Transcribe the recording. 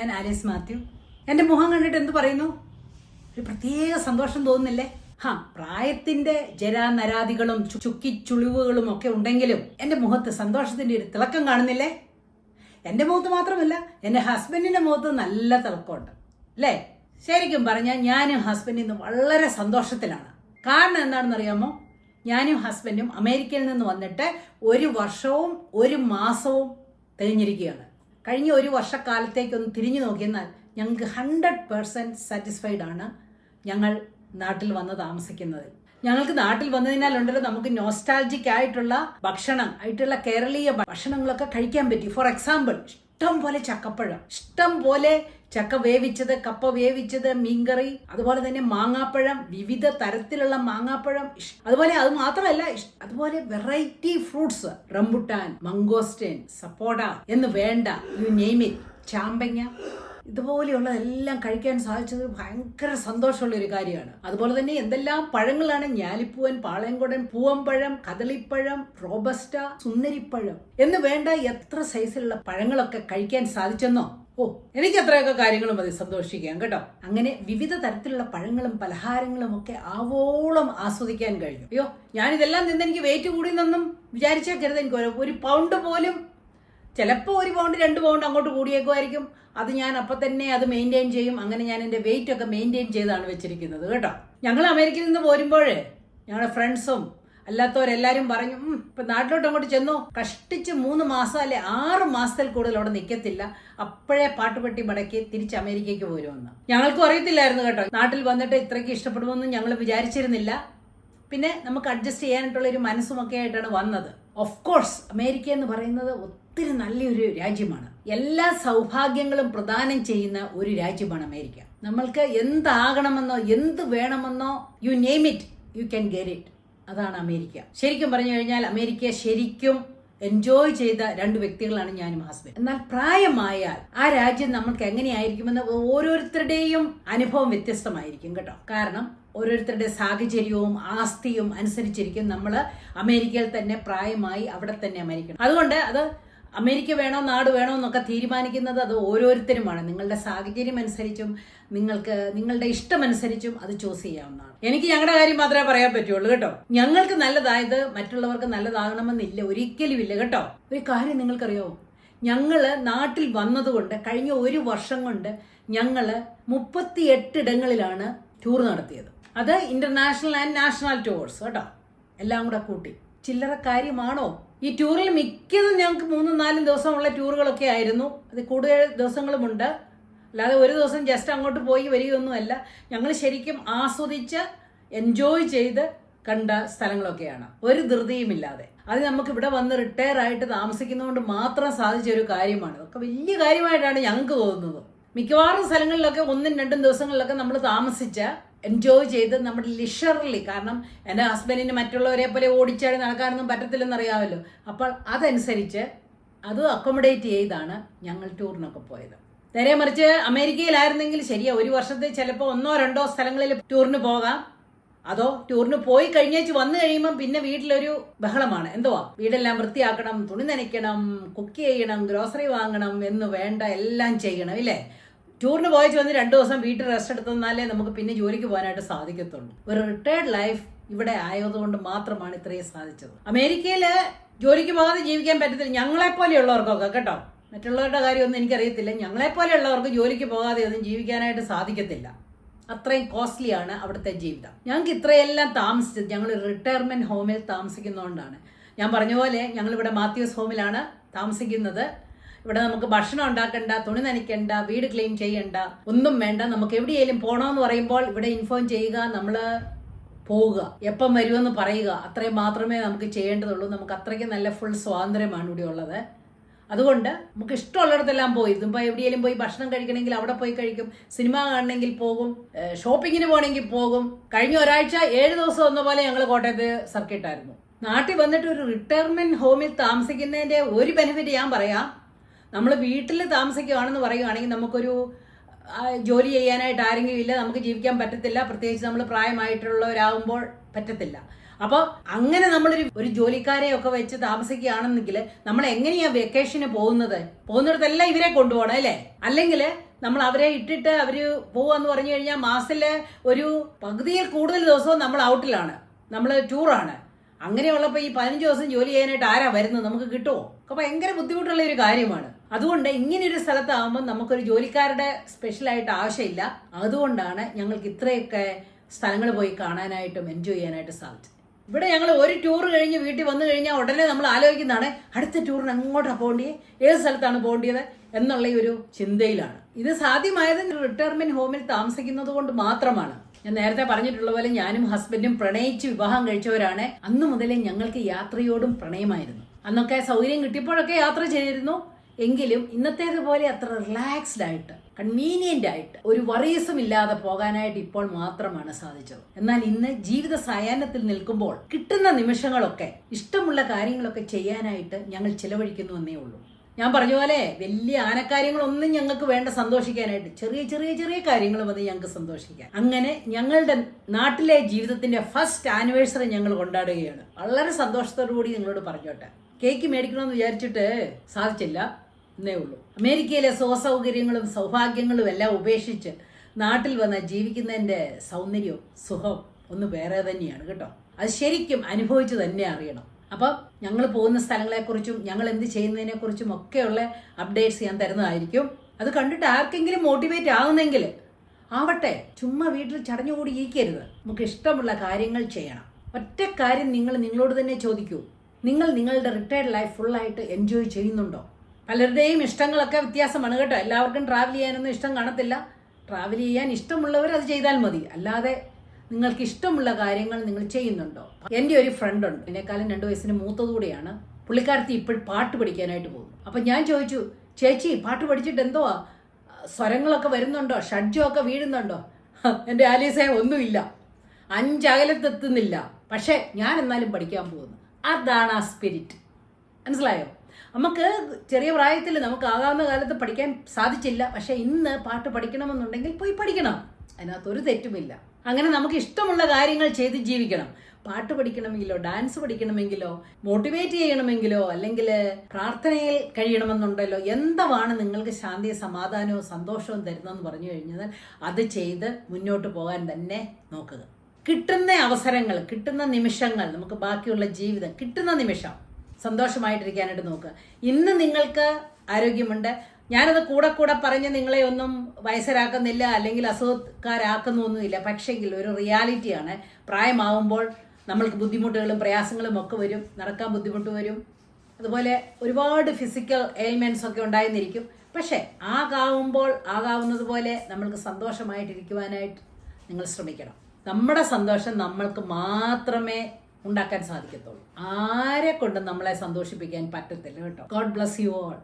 ഞാൻ ആലീസ് മാത്യു. എൻ്റെ മുഖം കണ്ടിട്ട് എന്ത് പറയുന്നു? ഒരു പ്രത്യേക സന്തോഷം തോന്നുന്നില്ലേ? പ്രായത്തിന്റെ ജരാനരാദികളും ചുക്കിച്ചുളിവുകളും ഒക്കെ ഉണ്ടെങ്കിലും എൻ്റെ മുഖത്ത് സന്തോഷത്തിന്റെ ഒരു തിളക്കം കാണുന്നില്ലേ? എൻ്റെ മുഖത്ത് മാത്രമല്ല, എൻ്റെ ഹസ്ബൻഡിന്റെ മുഖത്ത് നല്ല തിളക്കമുണ്ട് അല്ലേ? ശരിക്കും പറഞ്ഞാൽ ഞാനും ഹസ്ബൻഡിൽ നിന്ന് വളരെ സന്തോഷത്തിലാണ്. കാരണം എന്താണെന്ന് അറിയാമോ? ഞാനും ഹസ്ബൻഡും അമേരിക്കയിൽ നിന്ന് വന്നിട്ട് 1 വർഷവും 1 മാസവും തികഞ്ഞിരിക്കുകയാണ്. കഴിഞ്ഞ 1 വർഷക്കാലത്തേക്കൊന്ന് തിരിഞ്ഞു നോക്കിയെന്നാൽ ഞങ്ങൾക്ക് 100% സാറ്റിസ്ഫൈഡ് ആണ് ഞങ്ങൾ നാട്ടിൽ വന്ന് താമസിക്കുന്നത്. ഞങ്ങൾക്ക് നാട്ടിൽ വന്നതിനാലുണ്ടല്ലോ നമുക്ക് നോസ്റ്റാൾജിക് ആയിട്ടുള്ള ഭക്ഷണം ആയിട്ടുള്ള കേരളീയ ഭക്ഷണങ്ങളൊക്കെ കഴിക്കാൻ പറ്റി. ഫോർ എക്സാമ്പിൾ, ഇഷ്ടം പോലെ ചക്കപ്പഴം, ഇഷ്ടം പോലെ ചക്ക വേവിച്ചത്, കപ്പ വേവിച്ചത്, മീൻകറി, അതുപോലെ തന്നെ മാങ്ങാപ്പഴം, വിവിധ തരത്തിലുള്ള മാങ്ങാപ്പഴം, അതുപോലെ അത് മാത്രമല്ല അതുപോലെ വെറൈറ്റി ഫ്രൂട്ട്സ്, റംബുട്ടാൻ, മംഗോസ്റ്റൈൻ, സപ്പോട്ട എന്ന് വേണ്ട, യു നെയിം ഇറ്റ്, ചാമ്പങ്ങ, ഇതുപോലെയുള്ളതെല്ലാം കഴിക്കാൻ സാധിച്ചത് ഭയങ്കര സന്തോഷമുള്ള ഒരു കാര്യമാണ്. അതുപോലെ തന്നെ എന്തെല്ലാം പഴങ്ങളാണ്! ഞാലിപ്പൂവൻ, പാളയംകുടൻ, പൂവമ്പഴം, കദളിപ്പഴം, റോബസ്റ്റ, സുന്ദരിപ്പഴം എന്ന് വേണ്ട എത്ര സൈസിലുള്ള പഴങ്ങളൊക്കെ കഴിക്കാൻ സാധിച്ചെന്നോ! എനിക്ക് അത്രയൊക്കെ കാര്യങ്ങളും മതി സന്തോഷിക്കാൻ കേട്ടോ. അങ്ങനെ വിവിധ തരത്തിലുള്ള പഴങ്ങളും പലഹാരങ്ങളും ഒക്കെ ആവോളം ആസ്വദിക്കാൻ കഴിഞ്ഞു. അയ്യോ, ഞാനിതെല്ലാം നിന്ന് എനിക്ക് വെയിറ്റ് കൂടിയെന്നൊന്നും വിചാരിച്ചേക്കരുത്. എനിക്ക് 1 പൗണ്ട് പോലും, ചിലപ്പോൾ 1 പൗണ്ട് 2 പൗണ്ട് അങ്ങോട്ട് കൂടിയേക്കുമായിരിക്കും. അത് ഞാൻ അപ്പം തന്നെ അത് മെയിൻറ്റെയിൻ ചെയ്യും. അങ്ങനെ ഞാൻ എൻ്റെ വെയിറ്റ് ഒക്കെ മെയിൻറ്റെയിൻ ചെയ്താണ് വെച്ചിരിക്കുന്നത് കേട്ടോ. ഞങ്ങൾ അമേരിക്കയിൽ നിന്ന് പോരുമ്പോൾ ഞങ്ങളുടെ ഫ്രണ്ട്സും അല്ലാത്തവരെല്ലാവരും പറഞ്ഞു, ഇപ്പം നാട്ടിലോട്ട് അങ്ങോട്ട് ചെന്നു, കഷ്ടിച്ച് 3 മാസം അല്ലെ 6 മാസത്തിൽ കൂടുതൽ അവിടെ നിൽക്കത്തില്ല, അപ്പോഴേ പാട്ടുപെട്ടി മടക്കി തിരിച്ച് അമേരിക്കയ്ക്ക് പോരുമെന്ന്. ഞങ്ങൾക്കും അറിയത്തില്ലായിരുന്നു കേട്ടോ. നാട്ടിൽ വന്നിട്ട് ഇത്രയ്ക്ക് ഇഷ്ടപ്പെടുമെന്ന് ഞങ്ങൾ വിചാരിച്ചിരുന്നില്ല. പിന്നെ നമുക്ക് അഡ്ജസ്റ്റ് ചെയ്യാനായിട്ടുള്ള ഒരു മനസ്സുമൊക്കെ ആയിട്ടാണ് വന്നത്. ഓഫ് കോഴ്സ് അമേരിക്ക എന്ന് പറയുന്നത് ഒത്തിരി നല്ലൊരു രാജ്യമാണ്. എല്ലാ സൗഭാഗ്യങ്ങളും പ്രദാനം ചെയ്യുന്ന ഒരു രാജ്യമാണ് അമേരിക്ക. നമ്മൾക്ക് എന്താകണമെന്നോ എന്ത് വേണമെന്നോ, you name it, you can get it. അതാണ് അമേരിക്ക. ശരിക്കും പറഞ്ഞു കഴിഞ്ഞാൽ അമേരിക്ക ശരിക്കും എൻജോയ് ചെയ്ത 2 വ്യക്തികളാണ് ഞാനും ഹസ്ബൻഡ്. എന്നാൽ പ്രായമായാൽ ആ രാജ്യം നമ്മൾക്ക് എങ്ങനെയായിരിക്കുമെന്ന് ഓരോരുത്തരുടെയും അനുഭവം വ്യത്യസ്തമായിരിക്കും കേട്ടോ. കാരണം ഓരോരുത്തരുടെ സാഹചര്യവും ആസ്തിയും അനുസരിച്ചിരിക്കും നമ്മൾ അമേരിക്കയിൽ തന്നെ പ്രായമായി അവിടെ തന്നെ മരിക്കണം. അതുകൊണ്ട് അത് അമേരിക്ക വേണോ നാട് വേണോ എന്നൊക്കെ തീരുമാനിക്കുന്നത് അത് ഓരോരുത്തരുമാണ്. നിങ്ങളുടെ സാഹചര്യം അനുസരിച്ചും നിങ്ങളുടെ ഇഷ്ടമനുസരിച്ചും അത് ചൂസ് ചെയ്യാവുന്നതാണ്. എനിക്ക് ഞങ്ങളുടെ കാര്യം മാത്രമേ പറയാൻ പറ്റുള്ളൂ കേട്ടോ. ഞങ്ങൾക്ക് നല്ലതായത് മറ്റുള്ളവർക്ക് നല്ലതാകണമെന്നില്ല, ഒരിക്കലും ഇല്ല കേട്ടോ. ഒരു കാര്യം നിങ്ങൾക്കറിയോ? ഞങ്ങള് നാട്ടിൽ വന്നതുകൊണ്ട് കഴിഞ്ഞ 1 വർഷം കൊണ്ട് ഞങ്ങള് 38 ഇടങ്ങളിലാണ് ടൂർ നടത്തിയത്. അത് ഇന്റർനാഷണൽ ആൻഡ് നാഷണൽ ടൂർസ് കേട്ടോ, എല്ലാം കൂടെ കൂട്ടി. ചില്ലറ കാര്യമാണോ? ഈ ടൂറിൽ മിക്കതും ഞങ്ങൾക്ക് 3-4 ദിവസമുള്ള ടൂറുകളൊക്കെ ആയിരുന്നു. അത് കൂടുതൽ ദിവസങ്ങളുമുണ്ട്. അല്ലാതെ ഒരു ദിവസം ജസ്റ്റ് അങ്ങോട്ട് പോയി വരികയൊന്നുമല്ല. ഞങ്ങൾ ശരിക്കും ആസ്വദിച്ച് എൻജോയ് ചെയ്ത് കണ്ട സ്ഥലങ്ങളൊക്കെയാണ്, ഒരു ധൃതിയുമില്ലാതെ. അത് നമുക്ക് ഇവിടെ വന്ന് റിട്ടയർ ആയിട്ട് താമസിക്കുന്നതുകൊണ്ട് മാത്രം സാധിച്ച ഒരു കാര്യമാണ്. അതൊക്കെ വലിയ കാര്യമായിട്ടാണ് ഞങ്ങൾക്ക് തോന്നുന്നത്. മിക്കവാറും സ്ഥലങ്ങളിലൊക്കെ 1-2 ദിവസങ്ങളിലൊക്കെ നമ്മൾ താമസിച്ച് എൻജോയ് ചെയ്ത് നമ്മുടെ ലിഷറലി, കാരണം എൻ്റെ ഹസ്ബൻഡിന് മറ്റുള്ളവരെ പോലെ ഓടിച്ചാടി നടക്കാനൊന്നും പറ്റത്തില്ലെന്ന് അറിയാമല്ലോ. അപ്പോൾ അതനുസരിച്ച് അത് അക്കോമഡേറ്റ് ചെയ്താണ് ഞങ്ങൾ ടൂറിനൊക്കെ പോയത്. നേരെ മറിച്ച് അമേരിക്കയിലായിരുന്നെങ്കിൽ ശരിയാ, 1 വർഷത്തെ ചിലപ്പോൾ 1-2 സ്ഥലങ്ങളിൽ ടൂറിന് പോകാം. അതോ ടൂറിന് പോയി കഴിഞ്ഞേച്ച് വന്നു കഴിയുമ്പം പിന്നെ വീട്ടിലൊരു ബഹളമാണ്. എന്തുവാ, വീടെല്ലാം വൃത്തിയാക്കണം, തുണി നനയ്ക്കണം, കുക്ക് ചെയ്യണം, ഗ്രോസറി വാങ്ങണം എന്ന് വേണ്ട എല്ലാം ചെയ്യണം ഇല്ലേ? ടൂറിന് പോയിച്ച് വന്ന് 2 ദിവസം വീട്ടിൽ റെസ്റ്റ് എടുത്തെന്നാലേ നമുക്ക് പിന്നെ ജോലിക്ക് പോകാനായിട്ട് സാധിക്കത്തുള്ളൂ. ഒരു റിട്ടയർഡ് ലൈഫ് ഇവിടെ ആയതുകൊണ്ട് മാത്രമാണ് ഇത്രയും സാധിച്ചത്. അമേരിക്കയിൽ ജോലിക്ക് പോകാതെ ജീവിക്കാൻ പറ്റത്തില്ല ഞങ്ങളെപ്പോലെയുള്ളവർക്കൊക്കെ കേട്ടോ. മറ്റുള്ളവരുടെ കാര്യമൊന്നും എനിക്കറിയത്തില്ല. ഞങ്ങളെപ്പോലെയുള്ളവർക്ക് ജോലിക്ക് പോകാതെ ഒന്നും ജീവിക്കാനായിട്ട് സാധിക്കത്തില്ല. അത്രയും കോസ്റ്റ്ലിയാണ് അവിടുത്തെ ജീവിതം. ഞങ്ങൾക്ക് ഇത്രയെല്ലാം താമസിച്ചത് ഞങ്ങൾ റിട്ടയർമെന്റ് ഹോമിൽ താമസിക്കുന്നതുകൊണ്ടാണ്. ഞാൻ പറഞ്ഞ പോലെ ഞങ്ങളിവിടെ മാത്യൂസ് ഹോമിലാണ് താമസിക്കുന്നത്. ഇവിടെ നമുക്ക് ഭക്ഷണം ഉണ്ടാക്കണ്ട, തുണി നനയ്ക്കണ്ട, വീട് ക്ലീൻ ചെയ്യണ്ട, ഒന്നും വേണ്ട. നമുക്ക് എവിടെയെങ്കിലും പോകണമെന്ന് പറയുമ്പോൾ ഇവിടെ ഇൻഫോം ചെയ്യുക, നമ്മൾ പോവുക, എപ്പം വരുമെന്ന് പറയുക, അത്രയും മാത്രമേ നമുക്ക് ചെയ്യേണ്ടതുള്ളൂ. നമുക്ക് അത്രയ്ക്ക് നല്ല ഫുൾ സ്വാതന്ത്ര്യമാണ് ഇവിടെ ഉള്ളത്. അതുകൊണ്ട് നമുക്ക് ഇഷ്ടമുള്ളിടത്തെല്ലാം പോയി, ഇപ്പോൾ എവിടെയെങ്കിലും പോയി ഭക്ഷണം കഴിക്കണമെങ്കിൽ അവിടെ പോയി കഴിക്കും, സിനിമ കാണണമെങ്കിൽ പോകും, ഷോപ്പിങ്ങിന് പോകണമെങ്കിൽ പോകും. കഴിഞ്ഞ ഒരാഴ്ച 7 ദിവസം എന്ന പോലെ ഞങ്ങൾ കോട്ടയത്ത് സർക്കിട്ടായിരുന്നു. നാട്ടിൽ വന്നിട്ട് ഒരു റിട്ടയർമെന്റ് ഹോമിൽ താമസിക്കുന്നതിൻ്റെ ഒരു ബെനിഫിറ്റ് ഞാൻ പറയാം. നമ്മൾ വീട്ടിൽ താമസിക്കുകയാണെന്ന് പറയുകയാണെങ്കിൽ നമുക്കൊരു ജോലി ചെയ്യാനായിട്ട് ആരെങ്കിലും ഇല്ല, നമുക്ക് ജീവിക്കാൻ പറ്റത്തില്ല. പ്രത്യേകിച്ച് നമ്മൾ പ്രായമായിട്ടുള്ളവരാകുമ്പോൾ പറ്റത്തില്ല. അപ്പോൾ അങ്ങനെ നമ്മളൊരു ജോലിക്കാരെയൊക്കെ വെച്ച് താമസിക്കുകയാണെന്നെങ്കിൽ നമ്മൾ എങ്ങനെയാ വെക്കേഷന് പോകുന്നിടത്തെല്ലാം ഇവരെ കൊണ്ടുപോകണം അല്ലേ? അല്ലെങ്കിൽ നമ്മൾ അവരെ ഇട്ടിട്ട് അവര് പോവാന്ന് പറഞ്ഞു കഴിഞ്ഞാൽ മാസത്തില് ഒരു പകുതിയിൽ കൂടുതൽ ദിവസവും നമ്മൾ ഔട്ടിലാണ്, നമ്മൾ ടൂറാണ്. അങ്ങനെയുള്ളപ്പോൾ ഈ 15 ദിവസം ജോലി ചെയ്യാനായിട്ട് ആരാ വരുന്നത്? നമുക്ക് കിട്ടുമോ? ഒക്കെ ഭയങ്കര ബുദ്ധിമുട്ടുള്ള ഒരു കാര്യമാണ്. അതുകൊണ്ട് ഇങ്ങനെയൊരു സ്ഥലത്താകുമ്പോൾ നമുക്കൊരു ജോലിക്കാരുടെ സ്പെഷ്യലായിട്ട് ആവശ്യമില്ല. അതുകൊണ്ടാണ് ഞങ്ങൾക്ക് ഇത്രയൊക്കെ സ്ഥലങ്ങൾ പോയി കാണാനായിട്ടും എൻജോയ് ചെയ്യാനായിട്ട് സാധിച്ചത്. ഇവിടെ ഞങ്ങൾ ഒരു ടൂർ കഴിഞ്ഞ് വീട്ടിൽ വന്നു കഴിഞ്ഞാൽ ഉടനെ നമ്മൾ ആലോചിക്കുന്നതാണ് അടുത്ത ടൂറിന് എങ്ങോട്ടാണ് പോകേണ്ടത്, ഏത് സ്ഥലത്താണ് പോകേണ്ടത് എന്നുള്ള ഒരു ചിന്തയിലാണ്. ഇത് സാധ്യമായത് റിട്ടയർമെന്റ് ഹോമിൽ താമസിക്കുന്നത് കൊണ്ട് മാത്രമാണ്. ഞാൻ നേരത്തെ പറഞ്ഞിട്ടുള്ള പോലെ ഞാനും ഹസ്ബൻഡും പ്രണയിച്ച് വിവാഹം കഴിച്ചവരാണ്. അന്നു മുതലേ ഞങ്ങൾക്ക് യാത്രയോടും പ്രണയമായിരുന്നു. അന്നൊക്കെ സൗകര്യം കിട്ടിയപ്പോഴൊക്കെ യാത്ര ചെയ്തിരുന്നു. എങ്കിലും ഇന്നത്തേതുപോലെ അത്ര റിലാക്സ്ഡ് ആയിട്ട് കൺവീനിയന്റ് ആയിട്ട് ഒരു വറീസും ഇല്ലാതെ പോകാനായിട്ട് ഇപ്പോൾ മാത്രമാണ് സാധിച്ചത്. എന്നാൽ ഇന്ന് ജീവിത സായാഹ്നത്തിൽ നിൽക്കുമ്പോൾ കിട്ടുന്ന നിമിഷങ്ങളൊക്കെ ഇഷ്ടമുള്ള കാര്യങ്ങളൊക്കെ ചെയ്യാനായിട്ട് ഞങ്ങൾ ചിലവഴിക്കുന്നു എന്നേ ഉള്ളൂ. ഞാൻ പറഞ്ഞ പോലെ വലിയ ആനക്കാര്യങ്ങളൊന്നും ഞങ്ങൾക്ക് വേണ്ട സന്തോഷിക്കാനായിട്ട്, ചെറിയ ചെറിയ ചെറിയ കാര്യങ്ങൾ മതി ഞങ്ങൾക്ക് സന്തോഷിക്കാൻ. അങ്ങനെ ഞങ്ങളുടെ നാട്ടിലെ ജീവിതത്തിന്റെ ഫസ്റ്റ് ആനിവേഴ്സറി ഞങ്ങൾ കൊണ്ടാടുകയാണ്. വളരെ സന്തോഷത്തോടു കൂടി നിങ്ങളോട് പറഞ്ഞോട്ടെ. കേക്ക് മേടിക്കണമെന്ന് വിചാരിച്ചിട്ട് സാധിച്ചില്ല എന്നേ ഉള്ളൂ. അമേരിക്കയിലെ സുഖസൗകര്യങ്ങളും സൗഭാഗ്യങ്ങളും എല്ലാം ഉപേക്ഷിച്ച് നാട്ടിൽ വന്ന് ജീവിക്കുന്നതിന്റെ സൗന്ദര്യവും സുഖം ഒന്ന് വേറെ തന്നെയാണ് കേട്ടോ. അത് ശരിക്കും അനുഭവിച്ചു തന്നെ അറിയണം. അപ്പം ഞങ്ങൾ പോകുന്ന സ്ഥലങ്ങളെക്കുറിച്ചും ഞങ്ങൾ എന്ത് ചെയ്യുന്നതിനെക്കുറിച്ചും ഒക്കെയുള്ള അപ്ഡേറ്റ്സ് ഞാൻ തരുന്നതായിരിക്കും. അത് കണ്ടിട്ട് ആർക്കെങ്കിലും മോട്ടിവേറ്റ് ആകുന്നെങ്കിൽ ആവട്ടെ. ചുമ്മാ വീട്ടിൽ ചടഞ്ഞുകൂടി ഇരിക്കരുത്. നമുക്ക് ഇഷ്ടമുള്ള കാര്യങ്ങൾ ചെയ്യണം. ഒറ്റ കാര്യം നിങ്ങൾ നിങ്ങളോട് തന്നെ ചോദിക്കൂ, നിങ്ങൾ നിങ്ങളുടെ റിട്ടയർഡ് ലൈഫ് ഫുള്ളായിട്ട് എൻജോയ് ചെയ്യുന്നുണ്ടോ? പലരുടെയും ഇഷ്ടങ്ങളൊക്കെ വ്യത്യാസമാണ് കേട്ടോ. എല്ലാവർക്കും ട്രാവൽ ചെയ്യാനൊന്നും ഇഷ്ടം കാണത്തില്ല. ട്രാവൽ ചെയ്യാൻ ഇഷ്ടമുള്ളവർ അത് ചെയ്താൽ മതി. അല്ലാതെ നിങ്ങൾക്ക് ഇഷ്ടമുള്ള കാര്യങ്ങൾ നിങ്ങൾ ചെയ്യുന്നുണ്ടോ? എൻ്റെ ഒരു ഫ്രണ്ട് ഉണ്ട്, എന്നെക്കാളും 2 വയസ്സിന് മൂത്തതുകൂടിയാണ്. പുള്ളിക്കാരത്തി ഇപ്പോഴും പാട്ട് പഠിക്കാനായിട്ട് പോകുന്നു. അപ്പം ഞാൻ ചോദിച്ചു, ചേച്ചി പാട്ട് പഠിച്ചിട്ട് എന്തോ സ്വരങ്ങളൊക്കെ വരുന്നുണ്ടോ, ഷഡ്ജമൊക്കെ വീഴുന്നുണ്ടോ? എൻ്റെ ആലീസേ ഒന്നുമില്ല, 5 അകലത്തെത്തുന്നില്ല. പക്ഷേ ഞാൻ എന്നാലും പഠിക്കാൻ പോകുന്നു. അതാണ് ആ സ്പിരിറ്റ്. മനസ്സിലായോ? നമുക്ക് ചെറിയ പ്രായത്തിൽ നമുക്ക് ആകാവുന്ന കാലത്ത് പഠിക്കാൻ സാധിച്ചില്ല. പക്ഷെ ഇന്ന് പാട്ട് പഠിക്കണമെന്നുണ്ടെങ്കിൽ പോയി പഠിക്കണം. അതിനകത്തൊരു തെറ്റുമില്ല. അങ്ങനെ നമുക്ക് ഇഷ്ടമുള്ള കാര്യങ്ങൾ ചെയ്ത് ജീവിക്കണം. പാട്ട് പഠിക്കണമെങ്കിലോ ഡാൻസ് പഠിക്കണമെങ്കിലോ മോട്ടിവേറ്റ് ചെയ്യണമെങ്കിലോ അല്ലെങ്കിൽ പ്രാർത്ഥനയിൽ കഴിയണമെന്നുണ്ടല്ലോ, എന്താണ് നിങ്ങൾക്ക് ശാന്തിയും സമാധാനവും സന്തോഷവും തരുന്നതെന്ന് പറഞ്ഞു കഴിഞ്ഞാൽ അത് ചെയ്ത് മുന്നോട്ട് പോകാൻ തന്നെ നോക്കുക. കിട്ടുന്ന അവസരങ്ങൾ, കിട്ടുന്ന നിമിഷങ്ങൾ, നമുക്ക് ബാക്കിയുള്ള ജീവിതം കിട്ടുന്ന നിമിഷം സന്തോഷമായിട്ടിരിക്കാനായിട്ട് നോക്കുക. ഇന്ന് നിങ്ങൾക്ക് ആരോഗ്യമുണ്ട്. ഞാനത് കൂടെ പറഞ്ഞ് നിങ്ങളെ ഒന്നും വയസ്സരാക്കുന്നില്ല അല്ലെങ്കിൽ അസുഖക്കാരാക്കുന്നൊന്നുമില്ല. പക്ഷെങ്കിൽ ഒരു റിയാലിറ്റിയാണ്, പ്രായമാവുമ്പോൾ നമ്മൾക്ക് ബുദ്ധിമുട്ടുകളും പ്രയാസങ്ങളും ഒക്കെ വരും. നടക്കാൻ ബുദ്ധിമുട്ട് വരും. അതുപോലെ ഒരുപാട് ഫിസിക്കൽ എയിൽമെന്റ്സ് ഒക്കെ ഉണ്ടായിരുന്നിരിക്കും. പക്ഷെ ആകാവുന്നത് പോലെ നമ്മൾക്ക് സന്തോഷമായിട്ടിരിക്കുവാനായിട്ട് നിങ്ങൾ ശ്രമിക്കണം. നമ്മുടെ സന്തോഷം നമ്മൾക്ക് മാത്രമേ ഉണ്ടാക്കാൻ സാധിക്കത്തുള്ളൂ. ആരെ കൊണ്ടും നമ്മളെ സന്തോഷിപ്പിക്കാൻ പറ്റത്തില്ല കേട്ടോ. God bless you all.